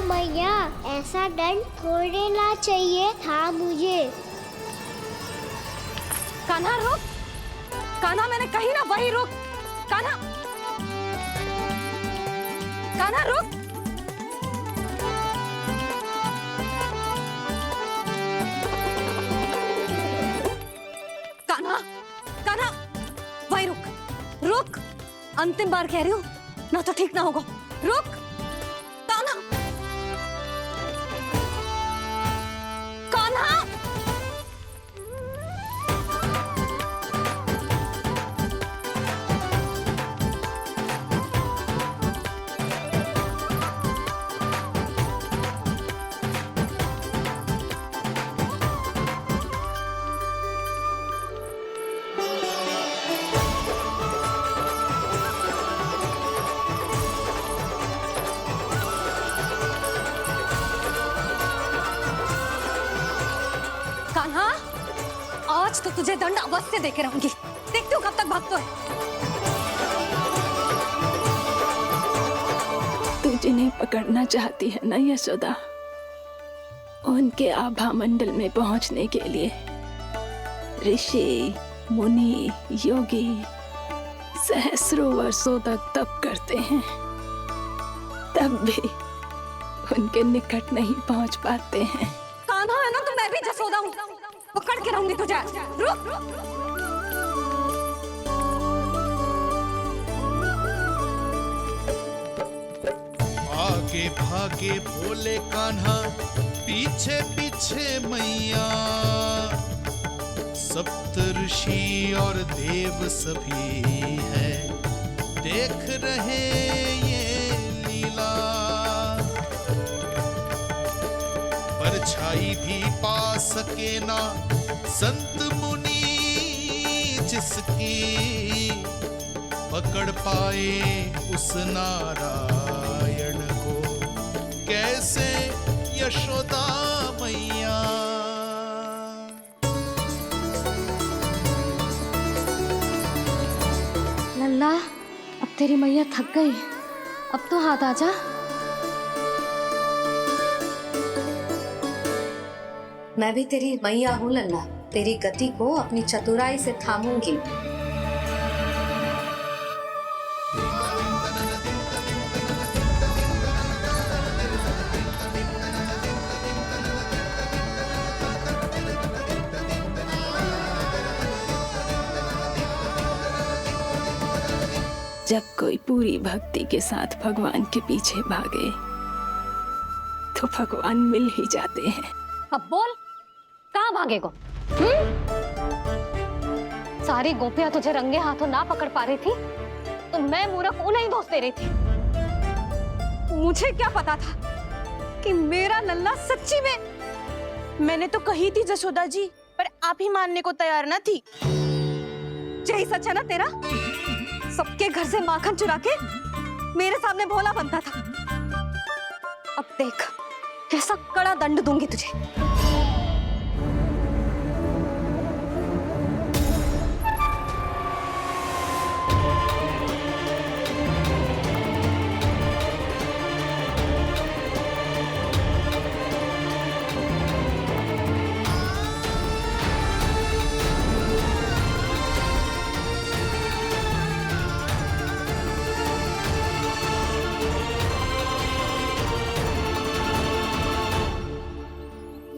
मैया, ऐसा दंड थोड़े ना चाहिए था मुझे। कान्हा रुक, कान्हा मैंने कही ना वही रुक। कान्हा, कान्हा रुक। कान्हा, कान्हा वही रुक, रुक। अंतिम बार कह रही हूँ, ना तो ठीक ना होगा। रुक कान्हा, कान्हा। कान्हा, आज तो तुझे दंड अवश्य देके रहूंगी। देखती हूँ कब तक भागता है। तू जिन्हें पकड़ना चाहती है ना यशोदा, उनके आभा मंडल में पहुंचने के लिए ऋषि, मुनि, योगी सहस्रों वर्षों तक तप करते हैं, तब भी उनके निकट नहीं पहुंच पाते हैं। कान्हा है ना, तो मैं भी जसोदा हूँ, पकड़ के रहूंगी तुझे। रुक। आगे भागे बोले कान्हा, पीछे पीछे मैया। सप्त ऋषि और देव सभी है, देख रहे ये लीला। परछाई भी पा सके ना संत मुनि, जिसकी पकड़ पाए उस नारायण को, कैसे यशोदा मैया। लल्ला, अब तेरी मैया थक गई, अब तो हाथ आजा। मैं भी तेरी मैया हूँ लल्ला, तेरी गति को अपनी चतुराई से थामूंगी। जब कोई पूरी भक्ति के साथ भगवान के पीछे भागे तो भगवान मिल ही जाते हैं। अब बोल, कहाँ भागेगा? सारी गोपियां तुझे रंगे हाथों ना पकड़ पा रही थी, तो मैं मूर्ख उन्हें ही दोष दे रही थी। मुझे क्या पता था कि मेरा लल्ला सच्ची में। मैंने तो कही थी जसोदा जी, पर आप ही मानने को तैयार ना थी। यही सच है ना तेरा? सबके घर से माखन चुरा के मेरे सामने भोला बनता था। अब देख कैसा कड़ा दंड दूंगी तुझे।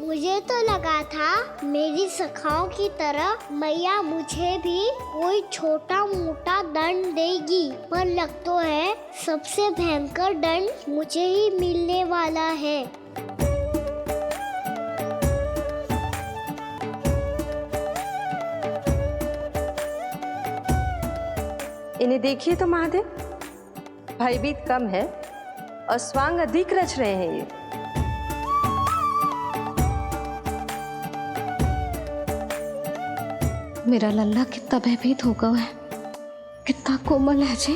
मुझे तो लगा था मेरी सखाओं की तरह मैया मुझे भी कोई छोटा मोटा दंड देगी, पर लग तो है सबसे भयंकर दंड मुझे ही मिलने वाला है। इन्हें देखिए तो महादेव, भयभीत कम है और स्वांग अधिक रच रहे हैं ये। मेरा लल्ला कितना भयभीत होगा है, कितना कोमल है जी।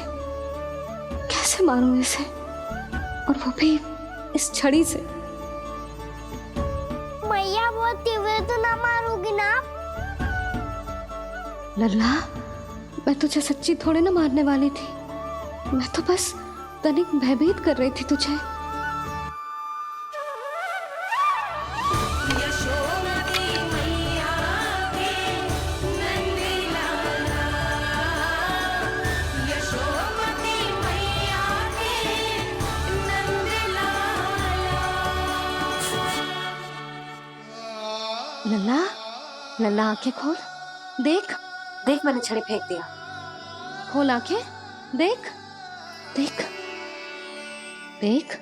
कैसे मारूं इसे, और वो भी इस छड़ी से। मैया बहुत तीव्र तो ना मारोगी ना? लल्ला, मैं तुझे सच्ची थोड़े ना मारने वाली थी, मैं तो बस तनिक भयभीत कर रही थी तुझे। लल्ला आंखें खोल, देख देख मैंने छड़ी फेंक दिया। खोल आंखें, देख देख देख।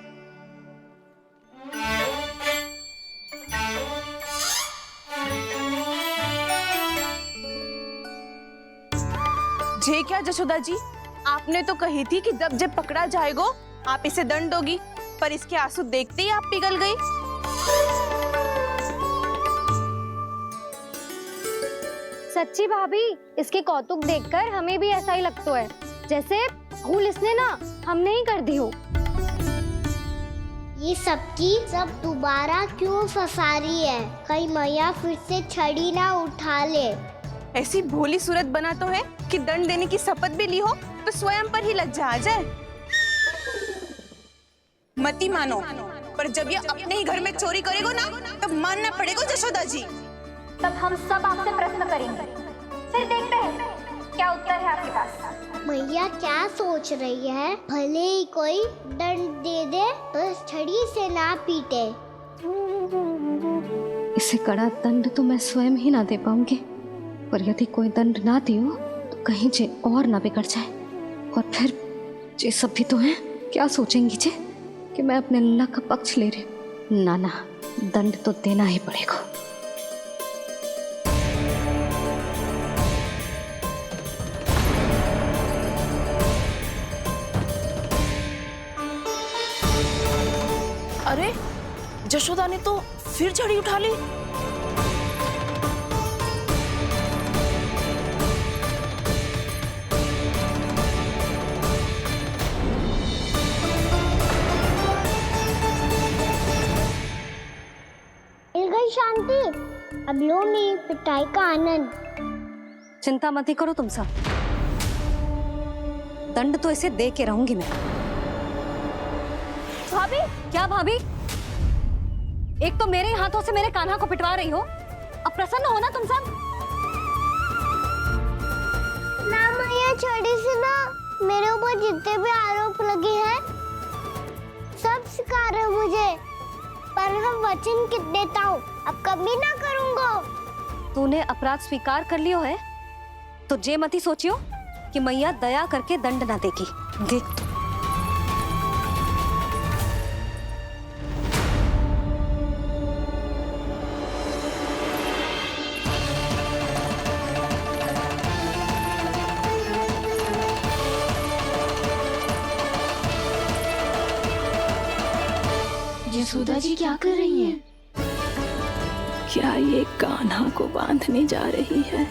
जे क्या जशोदा जी, आपने तो कही थी कि जब जब पकड़ा जाएगा आप इसे दंड दोगी, पर इसके आंसू देखते ही आप पिघल गई। सच्ची भाभी, इसके कौतुक देखकर हमें भी ऐसा ही लगता है जैसे भूल इसने ना हमने ही कर दी हो। ये सबकी सब दोबारा क्यों फंसा रही है? कहीं मैया फिर से छड़ी ना उठा ले। ऐसी भोली सूरत बना तो है कि दंड देने की शपथ भी ली हो तो स्वयं पर ही लज्जा आ जाए। मती मानो, पर जब ये अपने ही घर में चोरी करेगा ना तब मानना पड़ेगा जशोदा जी। तब हम सब आपसे प्रश्न करेंगे, फिर देखते हैं क्या उत्तर है आपके पास। मैया क्या सोच रही है? भले ही कोई दंड दे दे, बस छड़ी से ना पीटे। इसे कड़ा दंड तो मैं स्वयं ही ना दे पाऊंगी, पर यदि कोई दंड ना दियो तो कहीं जे और ना बिगड़ जाए, और फिर जे सब भी तो हैं, क्या सोचेंगी जे कि मैं अपने लल्ला का पक्ष ले रही। ना ना, दंड तो देना ही पड़ेगा। अरे जशोदा ने तो फिर छड़ी उठा ली। मिल गई शांति, अब लो मेरी पिटाई का आनंद। चिंता मत ही करो तुम सब, दंड तो इसे दे के रहूंगी मैं। भाभी, क्या भाभी? एक तो मेरे हाथों से मेरे कान्हा को पिटवा रही हो, अब प्रसन्न हो ना तुम सब? ना मैया, छड़ी से ना मेरे ऊपर जितने भी आरोप लगे हैं सब स्वीकार है मुझे, पर हम वचन कित देता हूँ, अब कभी ना करूँगा। तूने अपराध स्वीकार कर लियो है तो जे मत ही सोचियो कि मैया दया करके दंड ना देगी। देख यशोदा जी क्या कर रही हैं? क्या ये कान्हा को बांधने जा रही है?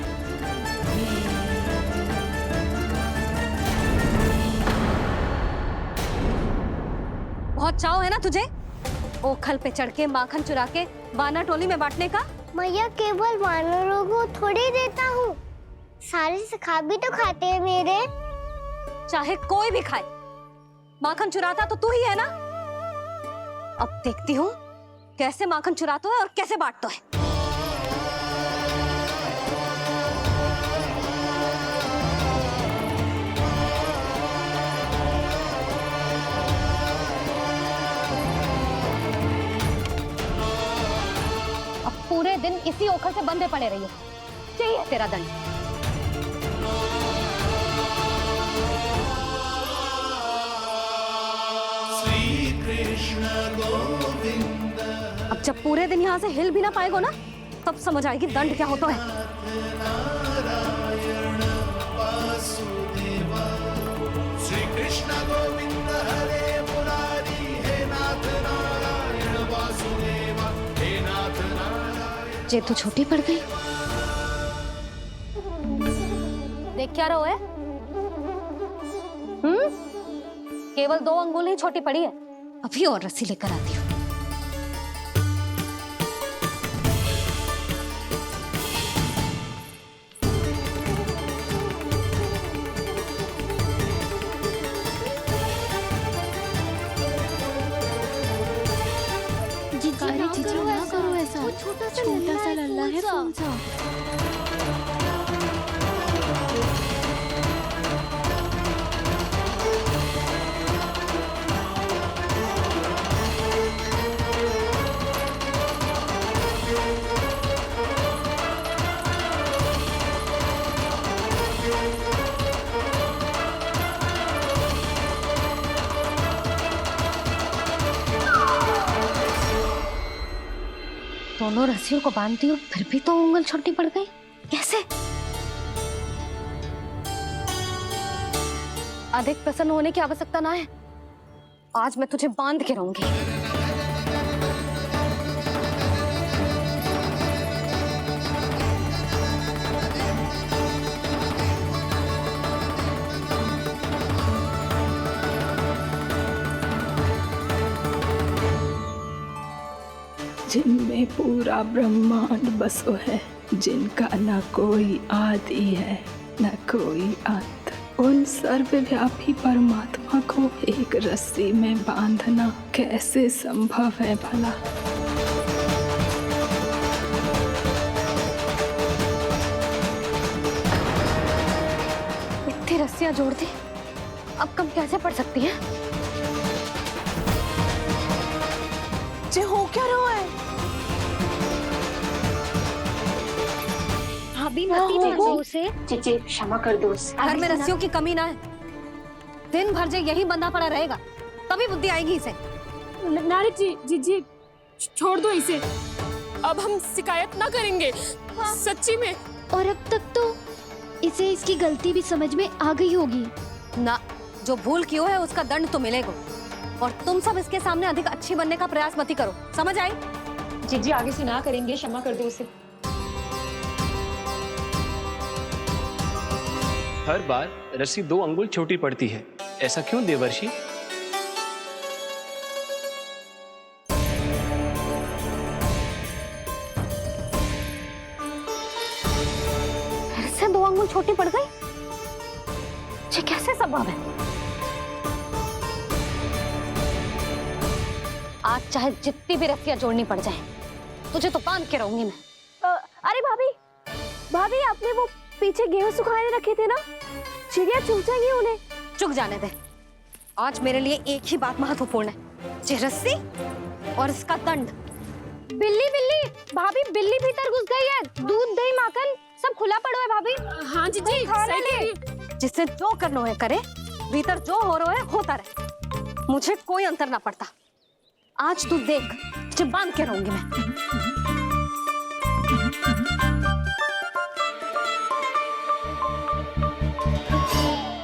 बहुत चाव है ना तुझे ओखल पे चढ़ के माखन चुरा के वानर टोली में बांटने का? मैया, केवल वानरों को थोड़ी देता हूँ, सारे सखा भी तो खाते हैं मेरे। चाहे कोई भी खाए, माखन चुराता तो तू ही है ना। अब देखती हूँ कैसे माखन चुराता है और कैसे बांटता है। अब पूरे दिन इसी ओखल से बंधे पड़े रहिए, चाहिए तेरा दंड। श्री कृष्ण गोविंद अब जब पूरे दिन यहाँ से हिल भी ना पाएगो ना, तब समझ आएगी दंड क्या होता है। नारायण वासुदेव। श्री कृष्ण गोविंद हरे मुरारी, हे नाथ नारायण वासुदेव, हे नाथ नारायण। जे तो छोटी पड़ गई। देख क्या रहो है? केवल 2 अंगुल ही छोटी पड़ी है। अभी और रस्सी लेकर आती हूँ। जीजू ना करो ऐसा, छोटा सा लल्ला है कौन सा? दोनों रस्सियों को बांधती हूँ फिर भी तो उंगल छोटी पड़ गई, कैसे? अधिक प्रसन्न होने की आवश्यकता ना है, आज मैं तुझे बांध के रहूंगी। जिनमें पूरा ब्रह्मांड बसो है, जिनका न कोई आदि है न कोई अंत, उन सर्वव्यापी परमात्मा को एक रस्सी में बांधना कैसे संभव है भला? इतनी रस्सियां जोड़ दी, अब कम कैसे पड़ सकती हैं? जे हो क्या रहा है? भाभी मती देखो उसे। जी क्षमा कर दो उसे। घर में रस्सियों की कमी ना है, दिन भर जे यही बंधा पड़ा रहेगा तभी बुद्धि आएगी इसे। नारी जी छोड़ दो इसे, अब हम शिकायत ना करेंगे। सच्ची में। और अब तक तो इसे इसकी गलती भी समझ में आ गई होगी ना। जो भूल की हो है उसका दंड तो मिलेगा, और तुम सब इसके सामने अधिक अच्छी बनने का प्रयास मत करो, समझ आई? जी आगे से ना करेंगे, क्षमा कर दो उसे। हर बार रस्सी 2 अंगुल छोटी पड़ती है, ऐसा क्यों देवर्षि? फिर से 2 अंगुल छोटी पड़ गई? ये कैसे संभव है? आज चाहे जितनी भी रस्सियां जोड़नी पड़ जाए, तुझे तो बांध के रहूंगी मैं। अरे भाभी आपने वो पीछे गेहूं सुखाने रखे थे ना, चिड़िया चुग जाएंगी उन्हें। चुक जाने दे, आज मेरे लिए एक ही बात महत्वपूर्ण है, ये रस्सी और इसका दंड। बिल्ली भाभी, बिल्ली भीतर घुस गई है। दूध दही माखन सब खुला पड़ा है भाभी। हाँ जी सही कह रही है। जिससे जो करना है करे, भीतर जो हो रहा है होता रहे, मुझे कोई अंतर ना पड़ता। आज तू देख, तुझे बांध के रहूंगी मैं।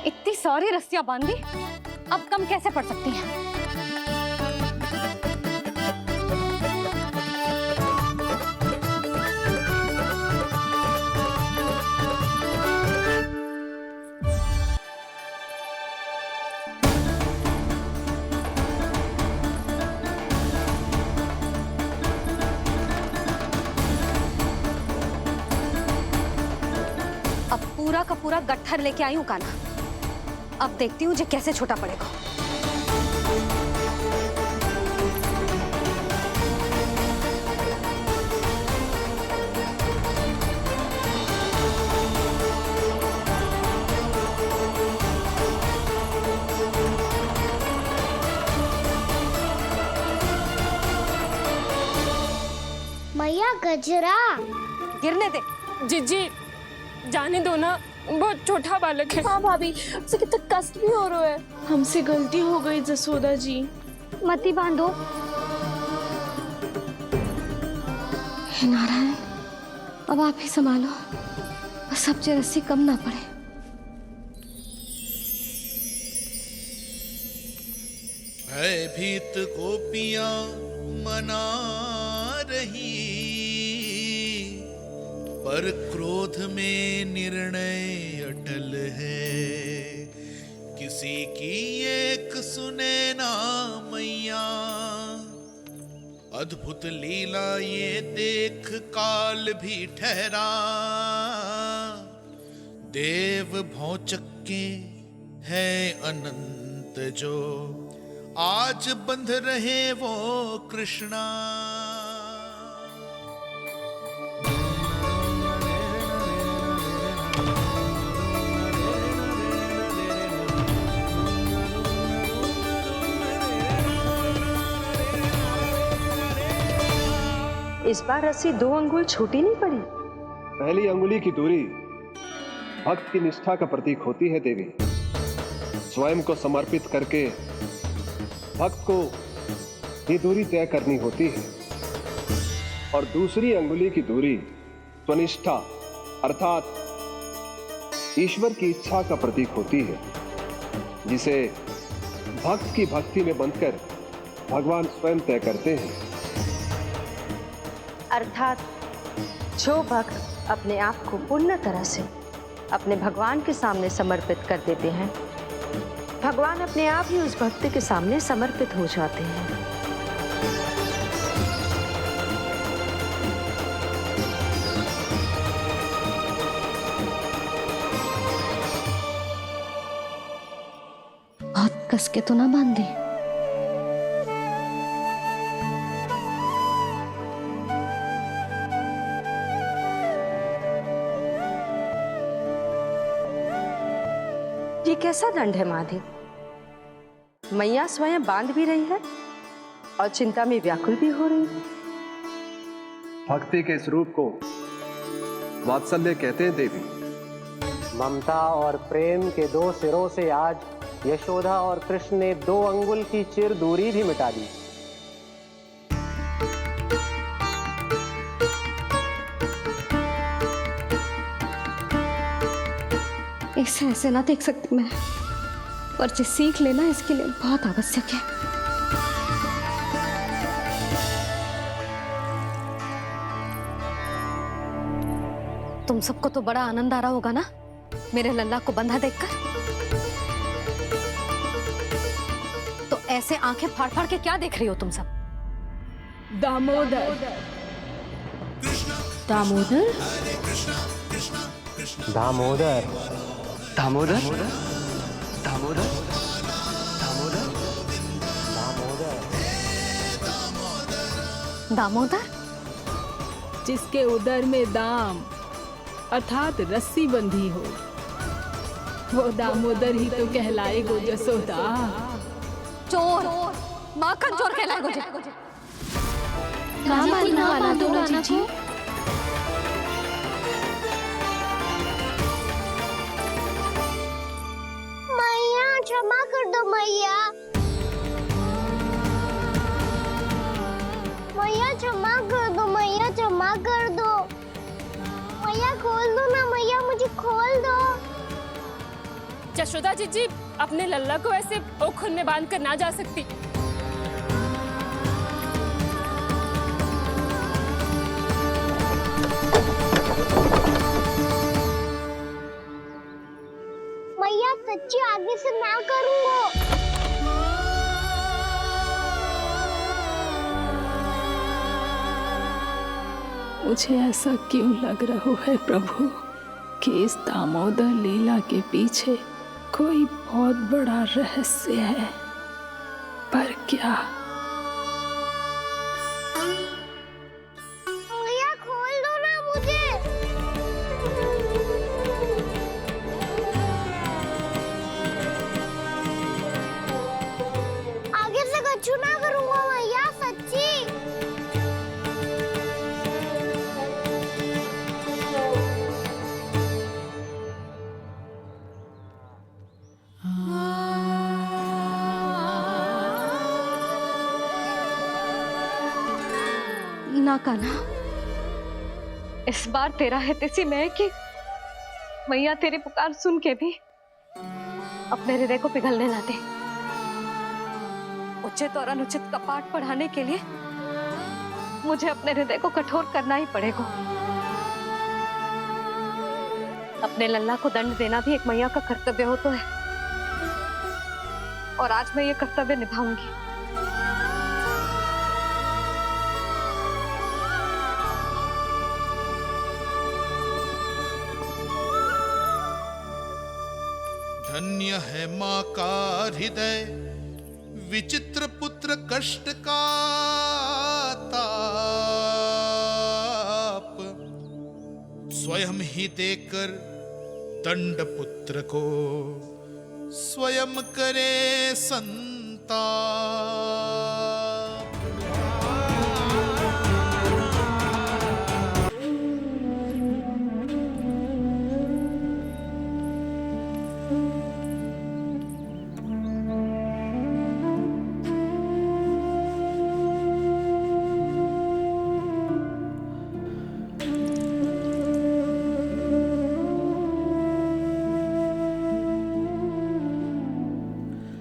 इतनी सारी रस्सियां बांधी, अब कम कैसे पड़ सकती हैं? अब पूरा का पूरा गट्ठर लेके आई हूं कान्हा, अब देखती हूँ जे कैसे छोटा पड़ेगा। मैया गजरा गिरने दे। जी जाने दो ना, बहुत छोटा बालक है। हाँ भाभी, उसे कितना कष्ट भी हो रहा है। हमसे गलती हो गई जसोदा जी। मती बांधो। हे नारायण, अब आप ही संभालो, बस अब जे रस्सी कम ना पड़े। भयभीत गोपियां मना रही, पर क्रोध में निर्णय अटल है। किसी की एक सुने ना मैया, अद्भुत लीला ये देख काल भी ठहरा। देव भौचक्के है अनंत जो, आज बंध रहे वो कृष्णा। इस बार रस्सी 2 अंगुल छोटी नहीं पड़ी। पहली अंगुली की दूरी भक्त की निष्ठा का प्रतीक होती है देवी। स्वयं को समर्पित करके भक्त को ये दूरी तय करनी होती है। और दूसरी अंगुली की दूरी स्वनिष्ठा अर्थात ईश्वर की इच्छा का प्रतीक होती है, जिसे भक्त की भक्ति में बंधकर भगवान स्वयं तय करते हैं। अर्थात जो भक्त अपने आप को पूर्ण तरह से अपने भगवान के सामने समर्पित कर देते हैं, भगवान अपने आप ही उस भक्त के सामने समर्पित हो जाते हैं। बहुत कस के तो ना बांधे। ये कैसा दंड है माधि? मैया स्वयं बांध भी रही है और चिंता में व्याकुल भी हो रही है। भक्ति के इस रूप को वात्सल्य कहते हैं देवी। ममता और प्रेम के दो सिरों से आज यशोदा और कृष्ण ने 2 अंगुल की चिर दूरी भी मिटा दी। ऐसे ऐसे ना देख सकती मैं, पर जो सीख लेना इसके लिए बहुत आवश्यक है। तुम सबको तो बड़ा आनंद आ रहा होगा ना मेरे लल्ला को बंधा देखकर। तो ऐसे आंखें फाड़ फाड़ के क्या देख रही हो तुम सब? दामोदर दामोदर दामोदर दामोदर दामोदर दामोदर, जिसके उदर में दाम अर्थात रस्सी बंधी हो, वो दामोदर ही तो कहलाए गो जसोदा। चोर, माखन चोर कहलाए गुजे। ना मानना वाला तो जीजी। मैया क्षमा कर दो मैया। मैया क्षमा कर दो, मैया क्षमा कर दो। मैया खोल दो ना मैया, मुझे खोल दो। यशोदा जीजी अपने लल्ला को ऐसे ओखल में बांध कर ना जा सकती। मैया सच्ची आगे से ना करूंगा। मुझे ऐसा क्यों लग रहा है प्रभु कि इस दामोदर लीला के पीछे कोई बहुत बड़ा रहस्य है, पर क्या? मैया खोल दो ना मुझे। आगे से कछु ना करूंगा मैया, सच्ची। ना कान्हा, इस बार तेरा है तेसी में कि मैया तेरी पुकार सुन के भी अपने हृदय को पिघलने ना दे। उचित और अनुचित का पाठ पढ़ाने के लिए मुझे अपने हृदय को कठोर करना ही पड़ेगा। अपने लल्ला को दंड देना भी एक मैया का कर्तव्य हो तो है, और आज मैं ये कर्तव्य निभाऊंगी। धन्य है माँ का हृदय, विचित्र पुत्र कष्ट का ताप स्वयं ही देकर दंड पुत्र को स्वयं करे संताप।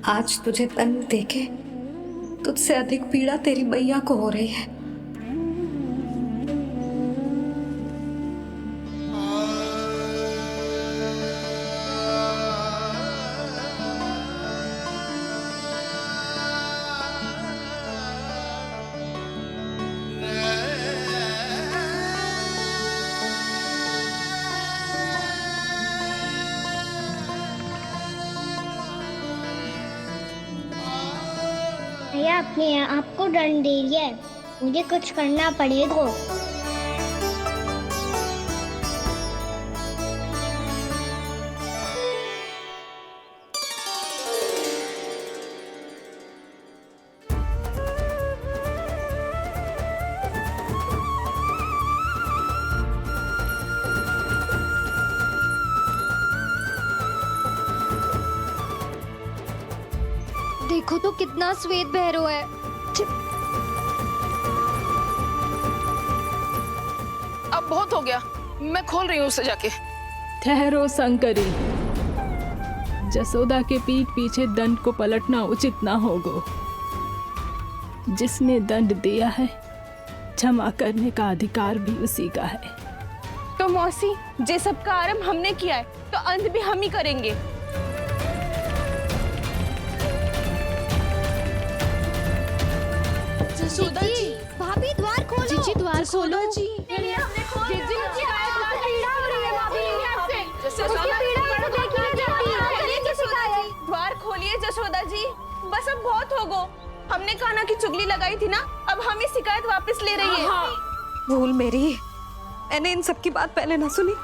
आज तुझे दंड देके तुझसे अधिक पीड़ा तेरी मैया को हो रही है। भैया अपने आप को दंड दे रही है, मुझे कुछ करना पड़ेगा। देखो तो कितना श्वेत बह रहा है। अब बहुत हो गया, मैं खोल रही हूँ उसे जाके। ठहरो शंकरी, जसोदा के पीठ पीछे दंड को पलटना उचित ना होगा। जिसने दंड दिया है, क्षमा करने का अधिकार भी उसी का है। तो मौसी, जे सब का आरंभ हमने किया है तो अंत भी हम ही करेंगे। जसोदा जी, भाभी द्वार खोलो। जीजी द्वार खोलो। जी द्वार खोलिए जसोदा जी, बस अब बहुत हो गो। हमने कान्हा की चुगली लगाई थी ना, अब हम ही शिकायत वापस ले रही है। भूल मेरी, मैंने इन सब की बात पहले ना सुनी,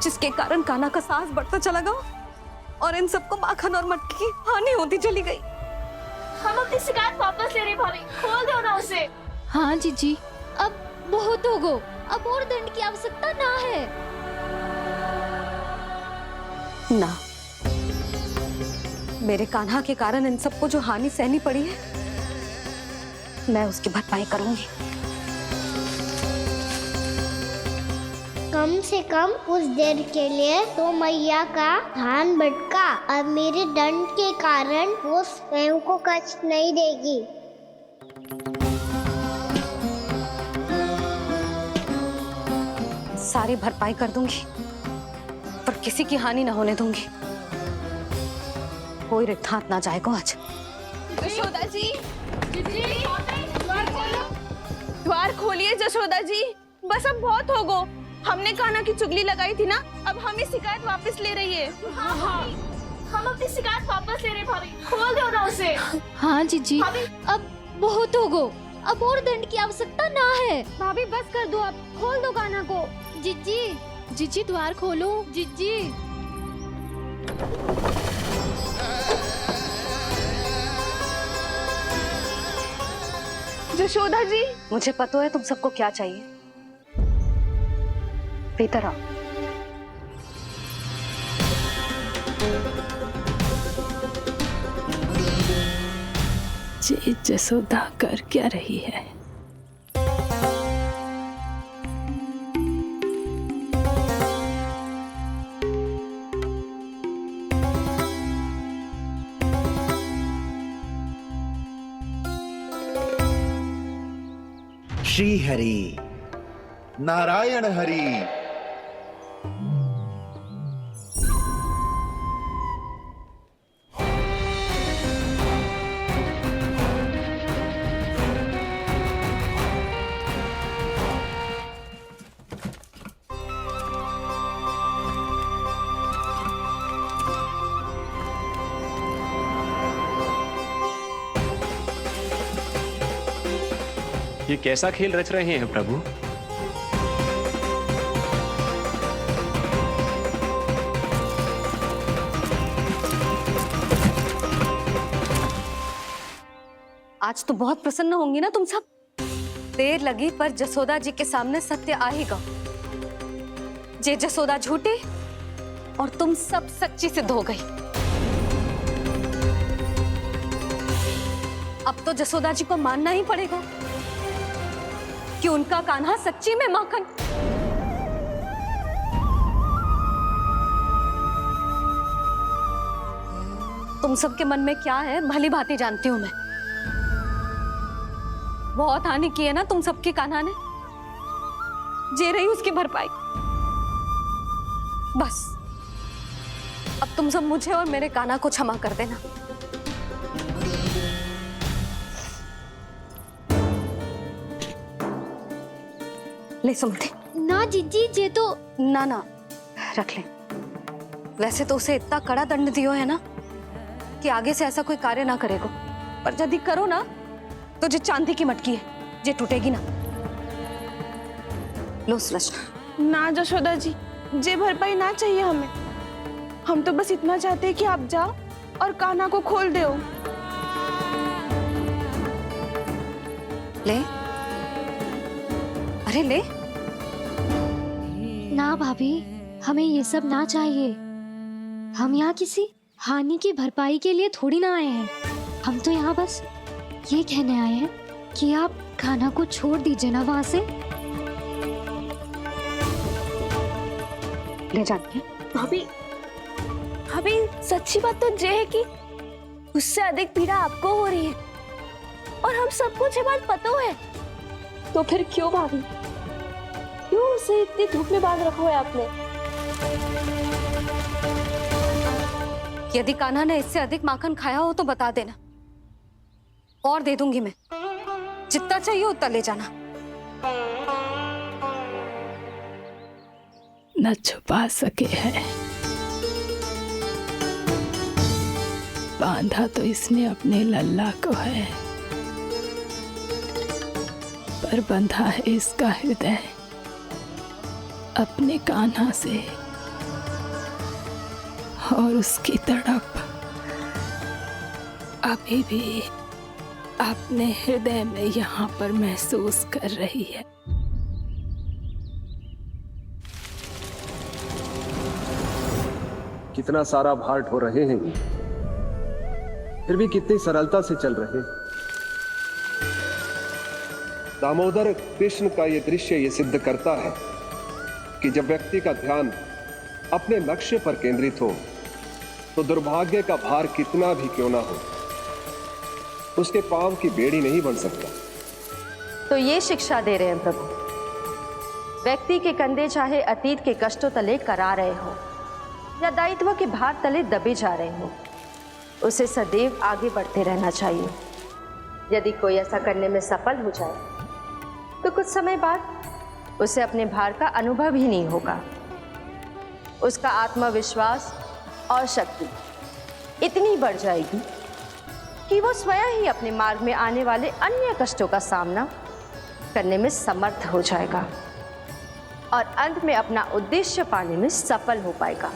जिसके कारण कान्हा का साहस बढ़ता चला गया और इन सबको माखन और मटकी की हानि होती चली गई। हम अपनी शिकायत वापस ले रहे भाभी, खोल दो ना उसे। हाँ जीजी, अब बहुत हो गो, अब और दंड की आवश्यकता ना है। ना, मेरे कान्हा के कारण इन सबको जो हानि सहनी पड़ी है, मैं उसकी भरपाई करूंगी। कम से कम उस देर के लिए तो मैया का ध्यान भटका, अब मेरे दंड के कारण वो स्वयं को कष्ट नहीं देगी। सारी भरपाई कर दूंगी, पर किसी की हानि ना होने दूंगी। कोई रिक्त हाथ ना जाएगा आज। जसोदा जी, द्वार खोलिए जसोदा जी, बस अब बहुत हो गो। हमने कान्हा की चुगली लगाई थी ना, अब हम ही शिकायत वापस ले रही है। हम अपनी शिकायत वापस ले रहे भाभी, खोल दो ना उसे। हाँ जीजी, अब बहुत हो गो, अब और दंड की आवश्यकता ना है। भाभी बस कर दो, अब खोल दो कान्हा को। जीजी, जीजी द्वार खोलो। जीजी, जशोदा जी, मुझे पता है तुम सबको क्या चाहिए। भीतर आओ। ये जसोदा कर क्या रही है? श्री हरि, नारायण हरि। ये कैसा खेल रच रहे हैं प्रभु? आज तो बहुत प्रसन्न होंगी ना तुम सब। देर लगी पर जसोदा जी के सामने सत्य आएगा। जे जसोदा झूठी और तुम सब सच्ची सिद्ध हो गई। अब तो जसोदा जी को मानना ही पड़ेगा कि उनका कान्हा सच्ची में माखन। तुम सबके मन में क्या है भली भांति जानती हूँ मैं। बहुत हानि की है ना तुम सबकी कान्हा ने, जे रही उसकी भरपाई। बस अब तुम सब मुझे और मेरे कान्हा को क्षमा कर देना। ले सुमति। ना जीजी, जे तो ना ना रख ले। वैसे तो उसे इतना कड़ा दंड दियो है ना कि आगे से ऐसा कोई कार्य ना करेगा, पर यदि करो ना तो जो चांदी की मटकी है जे टूटेगी ना। लो सुलक्षणा। ना जशोदा जी, जे भरपाई ना चाहिए हमें। हम तो बस इतना चाहते हैं कि आप जाओ और कान्हा को खोल दो। ले, अरे ले। ना भाभी, हमें ये सब ना चाहिए। हम यहाँ किसी हानि की भरपाई के लिए थोड़ी ना आए हैं। हम तो यहाँ बस ये कहने आए हैं कि आप कान्हा को छोड़ दीजिए ना वहां से। ले जाते। भाभी, भाभी सच्ची बात तो ये है कि उससे अधिक पीड़ा आपको हो रही है और हम सबको ये बात पता है। तो फिर क्यों भाभी, क्यों उसे इतनी धूप में बांध रखा है आपने? यदि कान्हा ने इससे अधिक माखन खाया हो तो बता देना, और दे दूंगी मैं। जितना चाहिए उतना ले जाना। न छुपा सके है, बांधा तो इसने अपने लल्ला को है, पर बंधा है इसका हृदय अपने कान्हा से, और उसकी तड़प अभी भी अपने हृदय में यहाँ पर महसूस कर रही है। कितना सारा भार ढो रहे हैं, फिर भी कितनी सरलता से चल रहे हैं। दामोदर कृष्ण का यह दृश्य ये सिद्ध करता है कि जब व्यक्ति का ध्यान अपने लक्ष्य पर केंद्रित हो तो दुर्भाग्य का भार कितना भी क्यों ना हो, उसके पांव की बेड़ी नहीं बन सकता। तो ये शिक्षा दे रहे हैं प्रभु। व्यक्ति के कंधे चाहे अतीत के कष्टों तले करा रहे हो या दायित्व के भार तले दबे जा रहे हो, उसे सदैव आगे बढ़ते रहना चाहिए। यदि कोई ऐसा करने में सफल हो जाए तो कुछ समय बाद उसे अपने भार का अनुभव ही नहीं होगा। उसका आत्मविश्वास और शक्ति इतनी बढ़ जाएगी कि वो स्वयं ही अपने मार्ग में आने वाले अन्य कष्टों का सामना करने में समर्थ हो जाएगा और अंत में अपना उद्देश्य पाने में सफल हो पाएगा।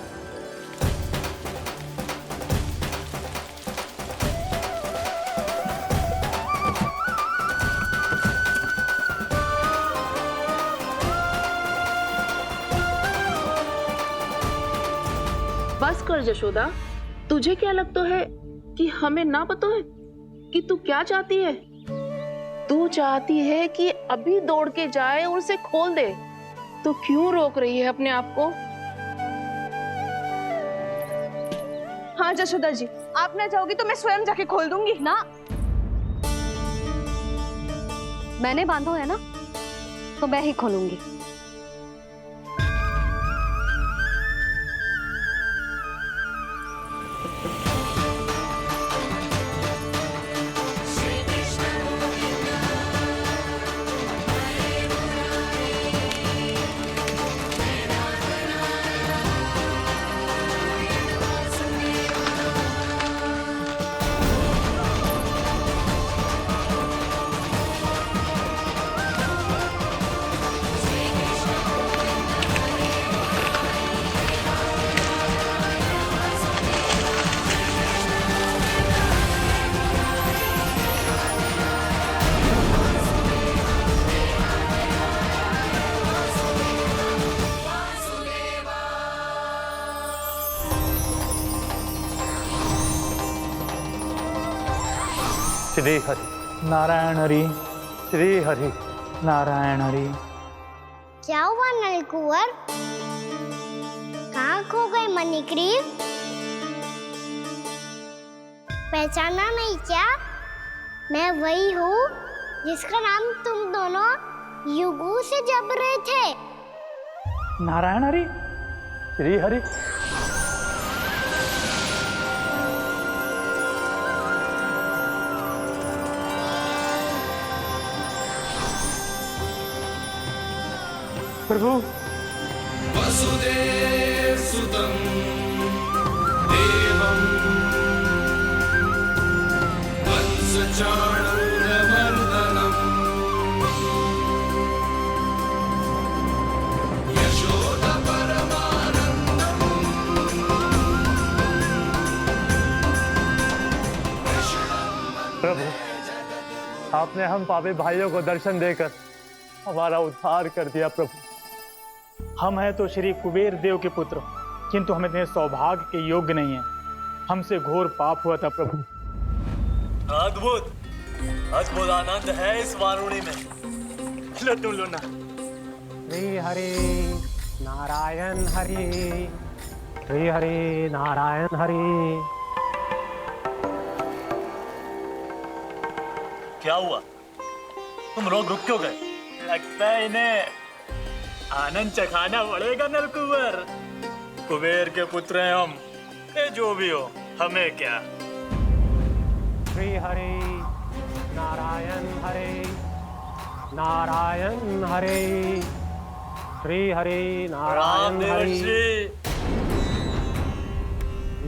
बस कर जशोदा, तुझे क्या लगता है कि हमें ना पता है कि तू क्या चाहती है? तू चाहती है कि अभी दौड़ के जाए और उसे खोल दे, तो क्यों रोक रही है अपने आप को? हाँ जशोदा जी, आप ना जाओगी तो मैं स्वयं जाके खोल दूंगी। ना, मैंने बांधो है ना, तो मैं ही खोलूंगी। श्री हरि नारायण हरि, श्री हरि नारायण हरि। क्या हुआ नलकुंवर? कहाँ खो गए मणिग्रीव? पहचाना नहीं क्या? मैं वही हूँ जिसका नाम तुम दोनों युगों से जप रहे थे। नारायण हरि, श्री हरि। प्रभु, वसुदेव सुतं देवं वंशचाणूरमर्दनम् यशोदा परमानन्दम् प्रभु, आपने हम पापी भाइयों को दर्शन देकर हमारा उद्धार कर दिया। प्रभु, हम हैं तो श्री कुबेर देव के पुत्र, किंतु हम इतने सौभाग्य के योग्य नहीं हैं। हमसे घोर पाप हुआ था प्रभु। अद्भुत अद्भुत आनंद है इस वारुणी में। लो तुम लो ना। श्री हरि नारायण हरि, श्री हरि नारायण हरि। क्या हुआ? तुम लोग रुक क्यों गए? लगता है इन्हें आनंद चखाना पड़ेगा नलकुबर। कुबेर के पुत्र हैं हम, ये जो भी हो हमें क्या। श्री हरि नारायण हरि, नारायण हरि, श्री हरि नारायण हरि।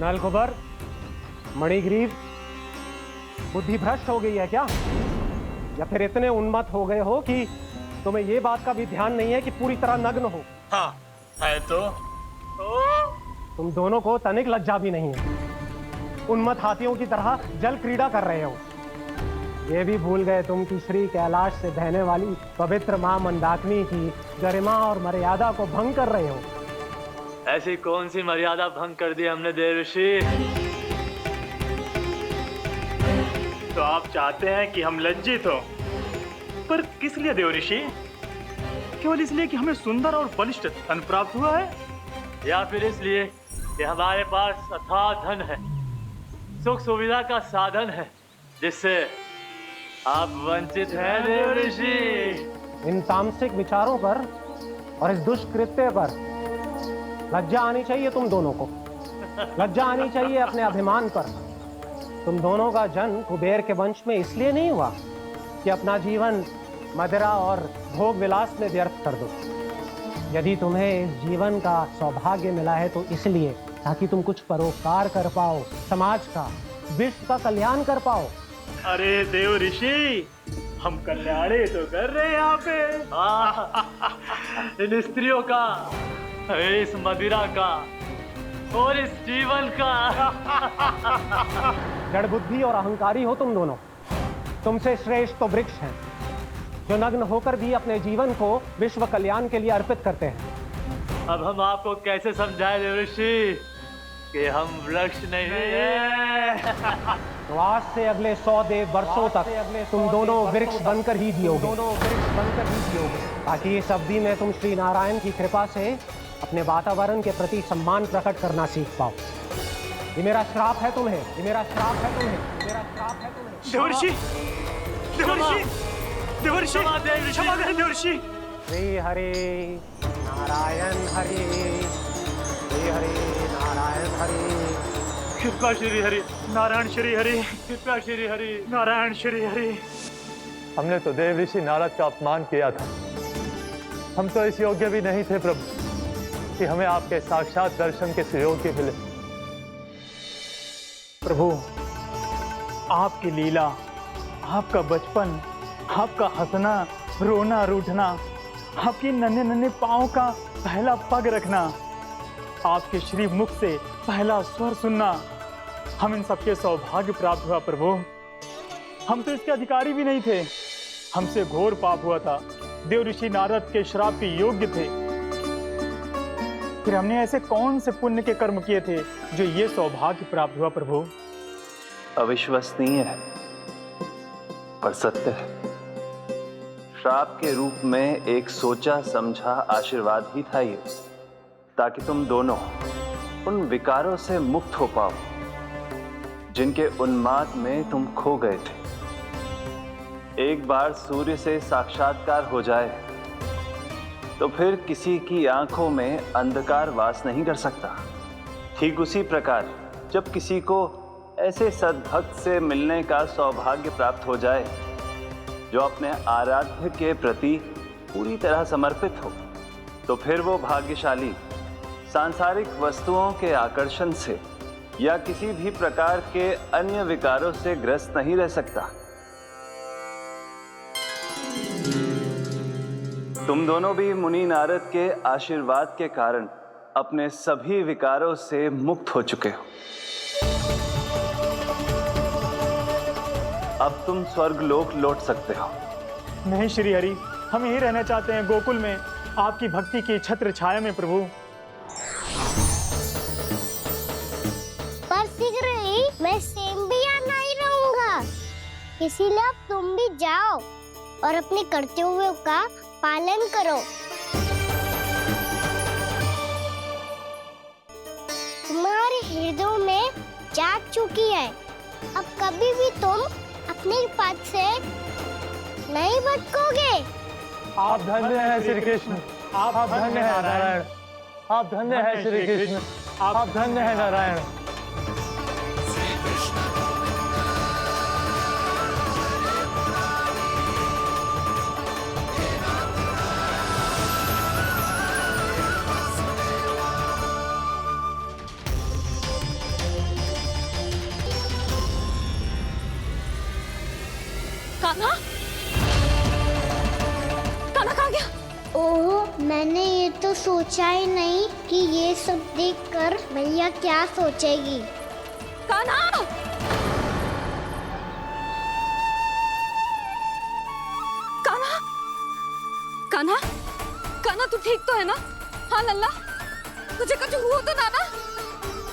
नलकुबर, मणिग्रीव, बुद्धि भ्रष्ट हो गई है क्या? या फिर इतने उन्मत्त हो गए हो कि तुम्हें ये बात का भी ध्यान नहीं है कि पूरी तरह नग्न हो? हाँ है तो। तुम दोनों को तनिक लज्जा भी नहीं है। उन्मत्त हाथियों की तरह जल क्रीड़ा कर रहे हो। ये भी भूल गए तुम कि श्री कैलाश से बहने वाली पवित्र मां मंदाकिनी की गरिमा और मर्यादा को भंग कर रहे हो। ऐसी कौन सी मर्यादा भंग कर दी हमने देवर्षि? तो आप चाहते हैं कि हम लज्जित हो, पर किस लिए देवर्षि? केवल इसलिए कि हमें सुंदर और बलिष्ठ धन प्राप्त हुआ है, या फिर इसलिए कि हमारे पास अथाह धन है, सुख सुविधा का साधन है, जिससे आप वंचित हैं देवर्षि? इन तामसिक विचारों पर और इस दुष्कृत्य पर लज्जा आनी चाहिए तुम दोनों को। लज्जा आनी चाहिए अपने अभिमान पर। तुम दोनों का जन्म कुबेर के वंश में इसलिए नहीं हुआ कि अपना जीवन मदिरा और भोग विलास में व्यर्थ कर दो। यदि तुम्हें इस जीवन का सौभाग्य मिला है तो इसलिए ताकि तुम कुछ परोपकार कर पाओ, समाज का, विश्व का कल्याण कर पाओ। अरे देव ऋषि, हम कल्याण तो कर रहे हैं यहाँ पे। इन स्त्रियों का, इस मदिरा का और इस जीवन का। जड़ बुद्धि और अहंकारी हो तुम दोनों। तुमसे श्रेष्ठ तो वृक्ष हैं, जो नग्न होकर भी अपने जीवन को विश्व कल्याण के लिए अर्पित करते हैं। अब हम आपको कैसे समझाएं देवर्षि कि हम वृक्ष नहीं हैं? तो आज से अगले 100 वर्षों तक तुम दोनों वृक्ष बनकर ही जियोगे। ताकि इस अवधि में तुम श्री नारायण की कृपा से अपने वातावरण के प्रति सम्मान प्रकट करना सीख पाओ। ये मेरा श्राप है तुम्हें, ये मेरा श्राप है तुम्हें, मेरा श्राप है तुम्हें। देवर्षि, देवर्षि, देवर्षि, क्षमा करें देवर्षि। श्री हरि नारायण हरि, श्री हरि नारायण हरि। कृपा श्री हरि नारायण, श्री हरि कृपा, श्री हरि नारायण, श्री हरि। हमने तो देव ऋषि नारद का अपमान किया था। हम तो इस योग्य भी नहीं थे प्रभु कि हमें आपके साक्षात दर्शन के सुयोग्य मिले। प्रभु, आपकी लीला, आपका बचपन, आपका हंसना, रोना, रूठना, आपकी नन्हे नन्हे पाँव का पहला पग रखना, आपके श्री मुख से पहला स्वर सुनना, हम इन सबके सौभाग्य प्राप्त हुआ प्रभु। हम तो इसके अधिकारी भी नहीं थे। हमसे घोर पाप हुआ था, देव ऋषि नारद के श्राप के योग्य थे। फिर हमने ऐसे कौन से पुण्य के कर्म किए थे जो ये सौभाग्य प्राप्त हुआ प्रभु? अविश्वसनीय है पर सत्य है। श्राप के रूप में एक सोचा समझा आशीर्वाद ही था ये, ताकि तुम दोनों उन विकारों से मुक्त हो पाओ जिनके उन्माद में तुम खो गए थे। एक बार सूर्य से साक्षात्कार हो जाए तो फिर किसी की आंखों में अंधकार वास नहीं कर सकता। ठीक उसी प्रकार जब किसी को ऐसे सद्भक्त से मिलने का सौभाग्य प्राप्त हो जाए जो अपने आराध्य के प्रति पूरी तरह समर्पित हो, तो फिर वो भाग्यशाली सांसारिक वस्तुओं के आकर्षण से या किसी भी प्रकार के अन्य विकारों से ग्रस्त नहीं रह सकता। तुम दोनों भी मुनि नारद के आशीर्वाद के कारण अपने सभी विकारों से मुक्त हो चुके हो। अब तुम स्वर्गलोक लौट सकते हो। नहीं श्री हरि, हम यही रहना चाहते हैं गोकुल में, आपकी भक्ति की छत्र छाया में प्रभु। पर शीघ्र ही मैं सेम्बिया नहीं रहूंगा, इसीलिए अब तुम भी जाओ और अपने कर्तव्यों का पालन करो। तुम्हारे हृदय में जाग चुकी है, अब कभी भी तुम अपने पद से नहीं भटकोगे। आप धन्य हैं श्री कृष्ण, आप धन्य हैं नारायण, आप धन्य हैं श्री कृष्ण, आप धन्य हैं नारायण। कान्हा, कान्हा कहाँ गया? ओह, मैंने ये तो सोचा ही नहीं कि ये सब देखकर मैया क्या सोचेगी। कान्हा! कान्हा! कान्हा! कान्हा तू ठीक तो है ना? हाँ लल्ला, तुझे कुछ हुआ तो ना?